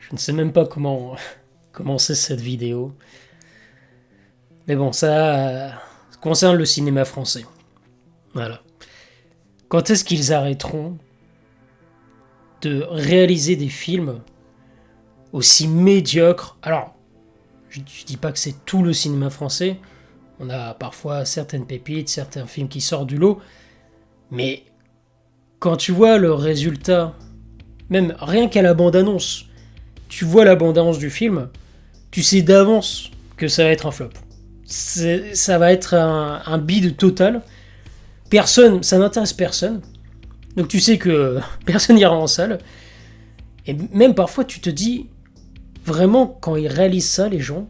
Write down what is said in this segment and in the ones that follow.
Je ne sais même pas comment commencer cette vidéo. Mais bon, ça concerne le cinéma français. Voilà. Quand est-ce qu'ils arrêteront de réaliser des films aussi médiocres? Alors, je dis pas que c'est tout le cinéma français. On a parfois certaines pépites, certains films qui sortent du lot. Mais quand tu vois le résultat, même rien qu'à la bande-annonce, tu vois la bande-annonce du film, tu sais d'avance que ça va être un flop. Ça va être un bide total. Personne, ça n'intéresse personne. Donc tu sais que personne n'ira en salle. Et même parfois tu te dis, vraiment quand ils réalisent ça, les gens,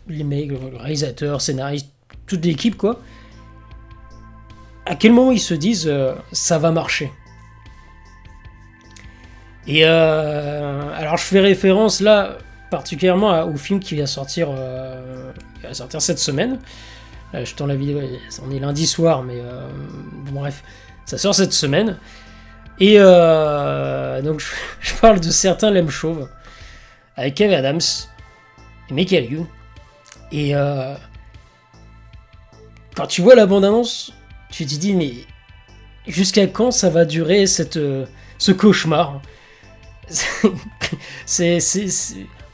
les mecs, le réalisateur, scénariste, toute l'équipe quoi, à quel moment ils se disent ça va marcher. Et alors je fais référence là particulièrement au film qui va sortir cette semaine. Je tourne la vidéo, on est lundi soir, mais bon, bref, ça sort cette semaine. Et donc je parle de Certains l'aiment chauve avec Kev Adams et Michael Youn. Et quand tu vois la bande-annonce, tu te dis mais jusqu'à quand ça va durer ce cauchemar?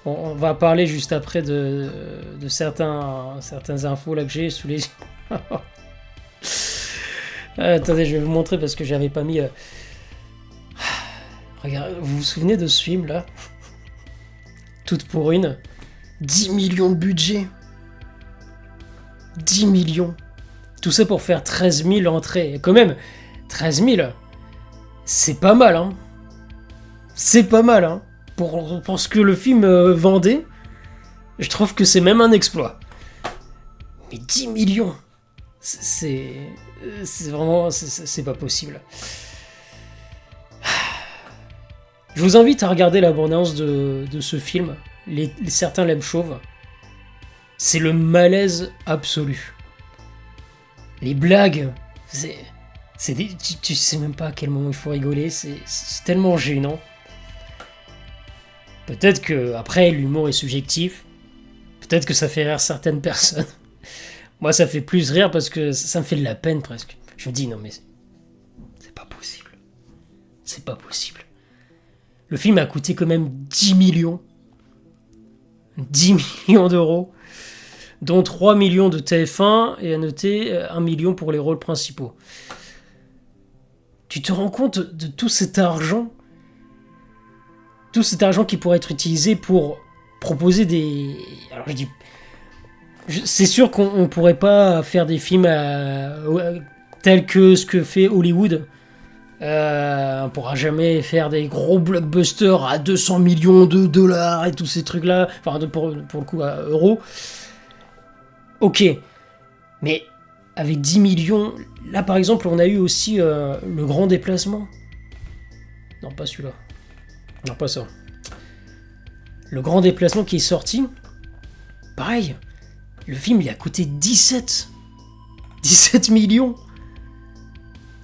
On va parler juste après de certaines infos là que j'ai sous les yeux. Attendez, je vais vous montrer parce que j'avais pas mis. Regarde, vous vous souvenez de ce film là? Toute pour une. 10 millions de budget. 10 millions. Tout ça pour faire 13 000 entrées. Et quand même, 13 000, c'est pas mal, hein. C'est pas mal, hein. Pour ce que le film vendait, je trouve que c'est même un exploit. Mais 10 millions, c'est vraiment, c'est pas possible. Je vous invite à regarder la bande-annonce de ce film, Certains l'aiment chauve. C'est le malaise absolu. Les blagues, tu sais même pas à quel moment il faut rigoler, c'est tellement gênant. Peut-être que, après, l'humour est subjectif. Peut-être que ça fait rire certaines personnes. Moi, ça fait plus rire parce que ça me fait de la peine presque. Je me dis, non mais, c'est pas possible. C'est pas possible. Le film a coûté quand même 10 millions. 10 millions d'euros. Dont 3 millions de TF1 et à noter 1 million pour les rôles principaux. Tu te rends compte de tout cet argent? Tout cet argent qui pourrait être utilisé pour proposer des... Alors je dis... C'est sûr qu'on ne pourrait pas faire des films tels que ce que fait Hollywood. On ne pourra jamais faire des gros blockbusters à 200 millions de dollars et tous ces trucs-là. Enfin, pour le coup, à euros. Ok. Mais avec 10 millions... Là, par exemple, on a eu aussi Le Grand Déplacement. Non, pas celui-là. Non, pas ça. Le Grand Déplacement qui est sorti, pareil, le film il a coûté 17 millions.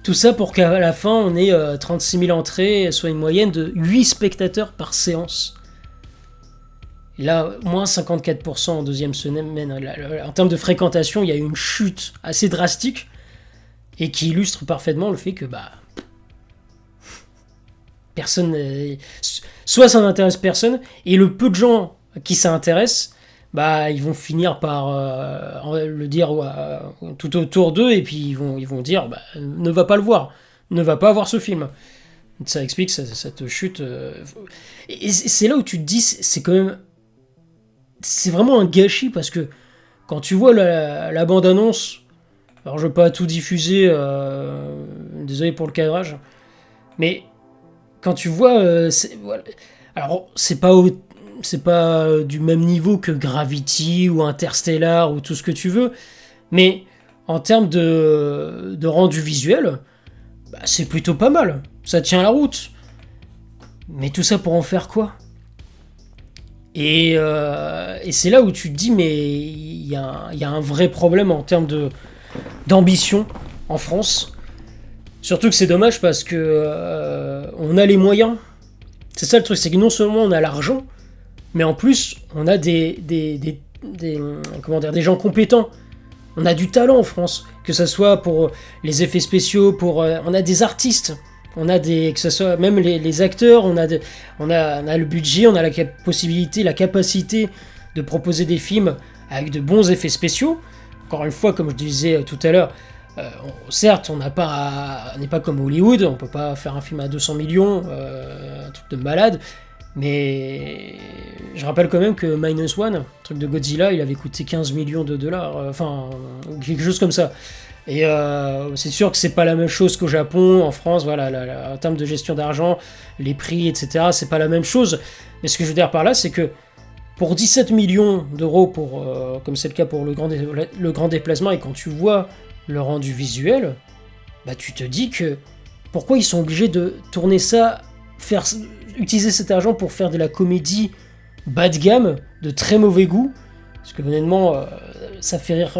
Tout ça pour qu'à la fin on ait 36 000 entrées, soit une moyenne de 8 spectateurs par séance. Là, moins 54% en deuxième semaine. En termes de fréquentation, il y a eu une chute assez drastique et qui illustre parfaitement le fait que personne, soit ça n'intéresse personne, et le peu de gens qui ça intéresse, ils vont finir par le dire tout autour d'eux, et puis ils vont dire ne va pas le voir, ne va pas voir ce film. Ça explique cette chute. Et c'est là où tu te dis, c'est quand même, c'est vraiment un gâchis, parce que quand tu vois la bande-annonce, alors je vais pas tout diffuser, désolé pour le cadrage, mais quand tu vois, voilà. Alors c'est pas du même niveau que Gravity ou Interstellar ou tout ce que tu veux, mais en termes de rendu visuel, c'est plutôt pas mal. Ça tient la route. Mais tout ça pour en faire quoi? Et c'est là où tu te dis, mais il y a un vrai problème en termes d'ambition en France. Surtout que c'est dommage parce que on a les moyens. C'est ça le truc, c'est que non seulement on a l'argent, mais en plus on a comment dire, des gens compétents. On a du talent en France, que ce soit pour les effets spéciaux, on a des artistes, que ce soit même les acteurs, on a le budget, on a la possibilité, la capacité de proposer des films avec de bons effets spéciaux. Encore une fois, comme je disais tout à l'heure, certes, on n'est pas comme Hollywood, on peut pas faire un film à 200 millions, un truc de malade, mais je rappelle quand même que Minus One, un truc de Godzilla, il avait coûté 15 millions de dollars, enfin, quelque chose comme ça. Et c'est sûr que c'est pas la même chose qu'au Japon, en France, voilà, en termes de gestion d'argent, les prix, etc., c'est pas la même chose. Mais ce que je veux dire par là, c'est que pour 17 millions d'euros, comme c'est le cas pour le grand déplacement, et quand tu vois le rendu visuel, bah tu te dis que pourquoi ils sont obligés de tourner ça, utiliser cet argent pour faire de la comédie bas de gamme, de très mauvais goût, parce que honnêtement, ça fait rire.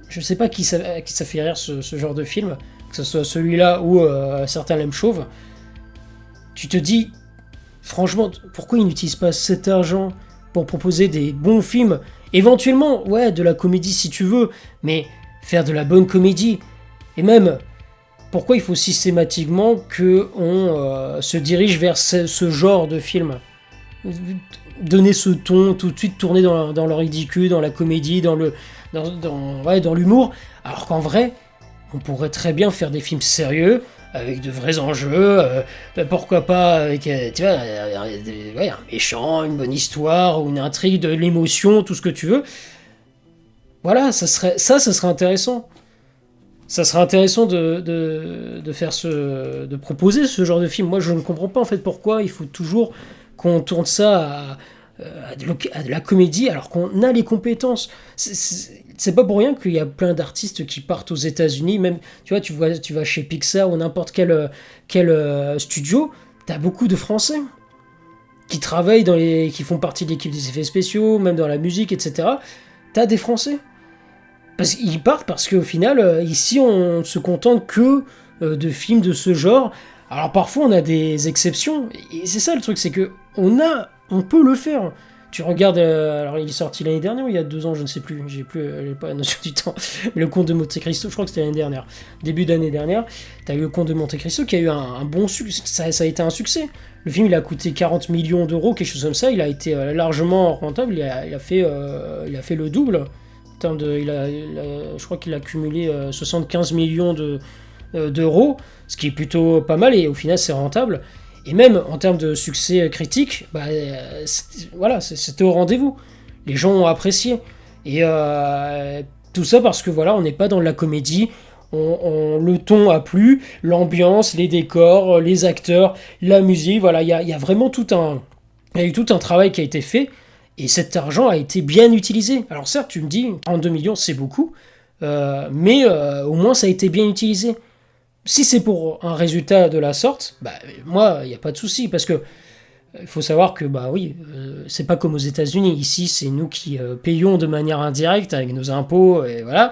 Je sais pas qui ça fait rire ce genre de film, que ce soit celui-là ou certains l'aiment chauve. Tu te dis, franchement, pourquoi ils n'utilisent pas cet argent pour proposer des bons films, éventuellement, ouais, de la comédie si tu veux, mais faire de la bonne comédie. Et même, pourquoi il faut systématiquement qu'on se dirige vers ce genre de film? Donner ce ton, tout de suite tourner dans le ridicule, dans la comédie, dans l'humour, alors qu'en vrai, on pourrait très bien faire des films sérieux, avec de vrais enjeux, pourquoi pas avec tu vois, un méchant, une bonne histoire, ou une intrigue, de l'émotion, tout ce que tu veux. Voilà, ça serait intéressant. Ça serait intéressant de faire de proposer ce genre de film. Moi, je ne comprends pas en fait pourquoi il faut toujours qu'on tourne ça à de la comédie alors qu'on a les compétences. C'est pas pour rien qu'il y a plein d'artistes qui partent aux États-Unis. Même, tu vas chez Pixar ou n'importe quel studio, t'as beaucoup de Français qui travaillent qui font partie de l'équipe des effets spéciaux, même dans la musique, etc. T'as des Français. Ils partent parce qu'au final, ici, on se contente que de films de ce genre. Alors parfois, on a des exceptions. Et c'est ça le truc, c'est que on peut le faire. Tu regardes, alors il est sorti l'année dernière ou il y a 2 ans, je ne sais plus, j'ai pas la notion du temps. Mais le Comte de Monte Cristo, je crois que c'était l'année dernière, début d'année dernière. T'as eu le Comte de Monte Cristo qui a eu un bon succès, ça a été un succès. Le film, il a coûté 40 millions d'euros, quelque chose comme ça. Il a été largement rentable. Il a fait le double. En termes je crois qu'il a cumulé 75 millions d'euros, ce qui est plutôt pas mal et au final c'est rentable. Et même en termes de succès critique, c'était au rendez-vous. Les gens ont apprécié. Et tout ça parce que voilà, on n'est pas dans la comédie. Le ton a plu, l'ambiance, les décors, les acteurs, la musique. Voilà, il y a vraiment il y a eu tout un travail qui a été fait. Et cet argent a été bien utilisé. Alors certes, tu me dis, 42 millions, c'est beaucoup. Mais au moins, ça a été bien utilisé. Si c'est pour un résultat de la sorte, moi, il n'y a pas de souci, parce que il faut savoir que, c'est pas comme aux États-Unis. Ici, c'est nous qui payons de manière indirecte avec nos impôts, et voilà.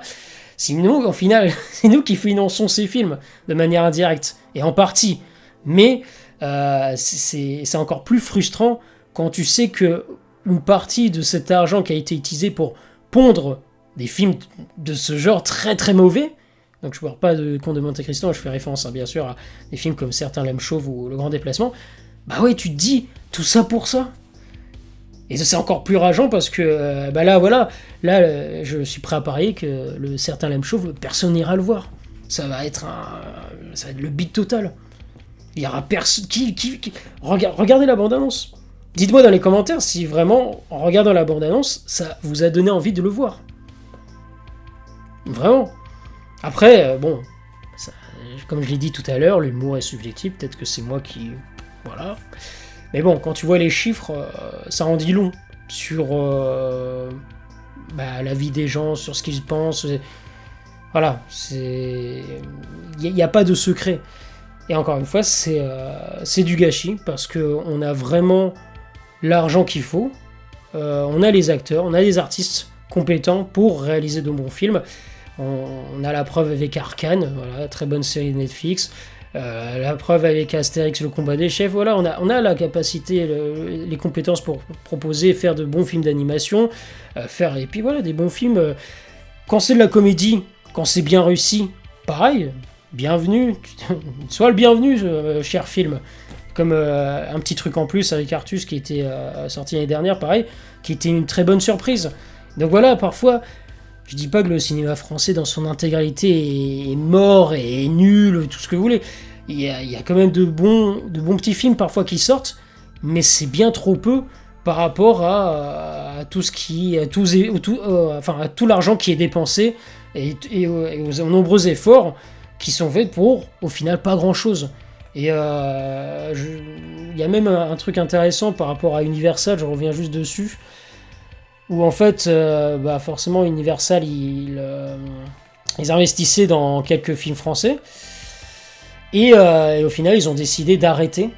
Sinon, au final, c'est nous qui finançons ces films de manière indirecte, et en partie. Mais c'est encore plus frustrant quand tu sais que une partie de cet argent qui a été utilisé pour pondre des films de ce genre très très mauvais. Donc je ne parle pas de Comte de Monte Cristo, je fais référence bien sûr à des films comme Certains l'aiment chauve ou Le Grand Déplacement. Bah ouais, tu te dis, tout ça pour ça. Et c'est encore plus rageant parce que je suis prêt à parier que le Certains l'aiment chauve, personne n'ira le voir. Ça va être le beat total. Il y aura personne regardez la bande-annonce. Dites-moi dans les commentaires si vraiment, en regardant la bande-annonce, ça vous a donné envie de le voir. Vraiment. Après, comme je l'ai dit tout à l'heure, l'humour est subjectif, peut-être que c'est moi qui... Voilà. Mais bon, quand tu vois les chiffres, ça en dit long sur la vie des gens, sur ce qu'ils pensent. Voilà, il n'y a pas de secret. Et encore une fois, c'est du gâchis, parce qu'on a vraiment l'argent qu'il faut, on a les acteurs, on a des artistes compétents pour réaliser de bons films. On a la preuve avec Arcane, voilà, très bonne série de Netflix. La preuve avec Astérix, le combat des chefs, voilà, on a la capacité, les compétences pour proposer, faire de bons films d'animation, et puis voilà, des bons films. Quand c'est de la comédie, quand c'est bien réussi, pareil, bienvenue, sois le bienvenu, cher film. Comme un petit truc en plus avec Artus qui était sorti l'année dernière, pareil, qui était une très bonne surprise. Donc voilà, parfois, je dis pas que le cinéma français dans son intégralité est mort et est nul, tout ce que vous voulez. Il y a quand même de bons petits films parfois qui sortent, mais c'est bien trop peu par rapport à tout ce qui, à tout l'argent qui est dépensé et aux nombreux efforts qui sont faits pour, au final, pas grand chose. Et il y a même un truc intéressant par rapport à Universal, je reviens juste dessus, où en fait, forcément, Universal, ils investissaient dans quelques films français, et au final, ils ont décidé d'arrêter.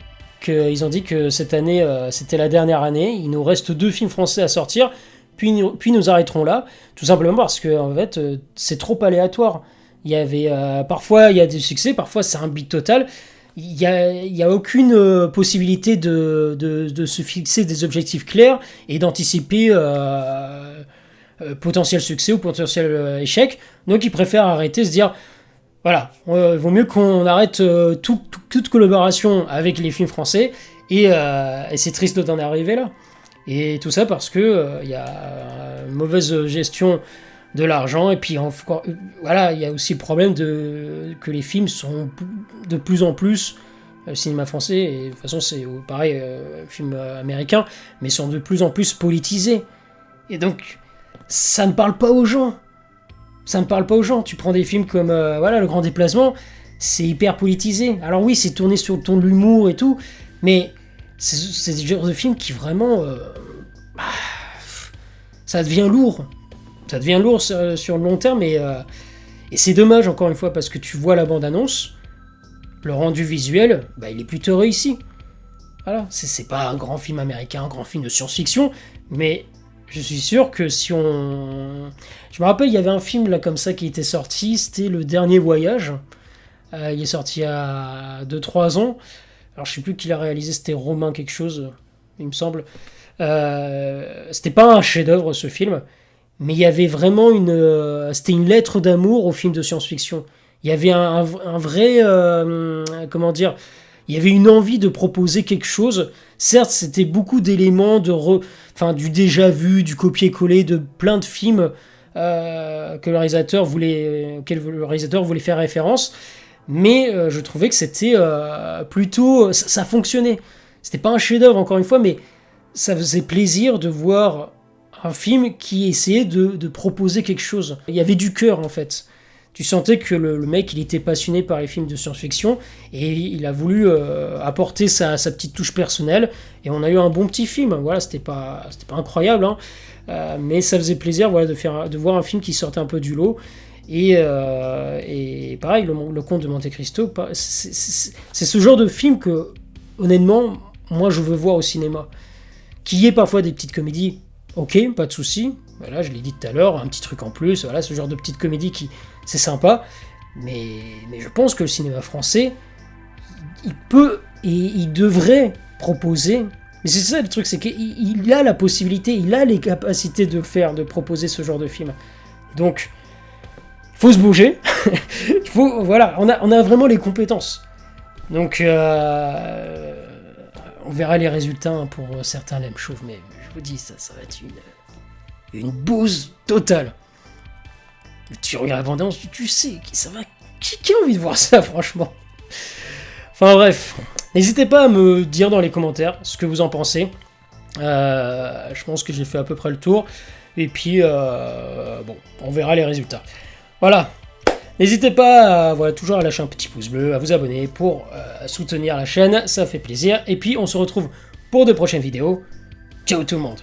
Ils ont dit que cette année, c'était la dernière année, il nous reste 2 films français à sortir, puis nous arrêterons là, tout simplement parce que en fait, c'est trop aléatoire. Il y avait, parfois, il y a des succès, parfois, c'est un beat total. Il y a aucune possibilité de se fixer des objectifs clairs et d'anticiper potentiel succès ou potentiel échec. Donc ils préfèrent arrêter, se dire voilà, il vaut mieux qu'on arrête toute collaboration avec les films français et c'est triste d'en arriver là. Et tout ça parce que il y a une mauvaise gestion de l'argent, et puis voilà, il y a aussi le problème que les films sont de plus en plus, le cinéma français, et de toute façon c'est pareil, film américain, mais sont de plus en plus politisés. Et donc, ça ne parle pas aux gens. Tu prends des films comme Le Grand Déplacement, c'est hyper politisé. Alors oui, c'est tourné sur le ton de l'humour et tout, mais c'est des genres de films qui vraiment... ça devient lourd. Ça devient lourd sur le long terme, et c'est dommage, encore une fois, parce que tu vois la bande-annonce, le rendu visuel, il est plutôt réussi. Voilà, c'est pas un grand film américain, un grand film de science-fiction, mais je suis sûr que si on... Je me rappelle, il y avait un film là comme ça qui était sorti, c'était Le Dernier Voyage. Il est sorti il y a 2-3 ans. Alors je sais plus qui l'a réalisé, c'était Romain quelque chose, il me semble. C'était pas un chef-d'œuvre ce film, mais il y avait vraiment c'était une lettre d'amour au film de science-fiction. Il y avait un vrai, comment dire, il y avait une envie de proposer quelque chose. Certes, c'était beaucoup d'éléments du déjà vu, du copier-coller de plein de films auxquels le réalisateur voulait faire référence, mais je trouvais que c'était plutôt, ça fonctionnait. C'était pas un chef-d'œuvre encore une fois, mais ça faisait plaisir de voir un film qui essayait de proposer quelque chose. Il y avait du cœur en fait. Tu sentais que le mec, il était passionné par les films de science-fiction et il a voulu apporter sa petite touche personnelle, et on a eu un bon petit film. Voilà, c'était pas incroyable, hein, mais ça faisait plaisir, voilà, de voir un film qui sortait un peu du lot. Et pareil, le Comte de Monte-Cristo, c'est ce genre de film que, honnêtement, moi je veux voir au cinéma. Qu'il y ait parfois des petites comédies, ok, pas de souci. Voilà, je l'ai dit tout à l'heure, un petit truc en plus, voilà, ce genre de petite comédie c'est sympa, mais je pense que le cinéma français, il peut et il devrait proposer, mais c'est ça le truc, c'est qu'il a la possibilité, il a les capacités de le faire, de proposer ce genre de film. Donc, il faut se bouger, voilà, on a vraiment les compétences. Donc, on verra les résultats, pour certains l'aiment chauve, mais je vous dis, ça va être une bouse totale. Tu regardes la bande-annonce, tu sais, qui a envie de voir ça, franchement. Enfin bref, n'hésitez pas à me dire dans les commentaires ce que vous en pensez. Je pense que j'ai fait à peu près le tour. Et puis, on verra les résultats. Voilà. N'hésitez pas toujours à lâcher un petit pouce bleu, à vous abonner pour soutenir la chaîne, ça fait plaisir. Et puis on se retrouve pour de prochaines vidéos. Ciao tout le monde.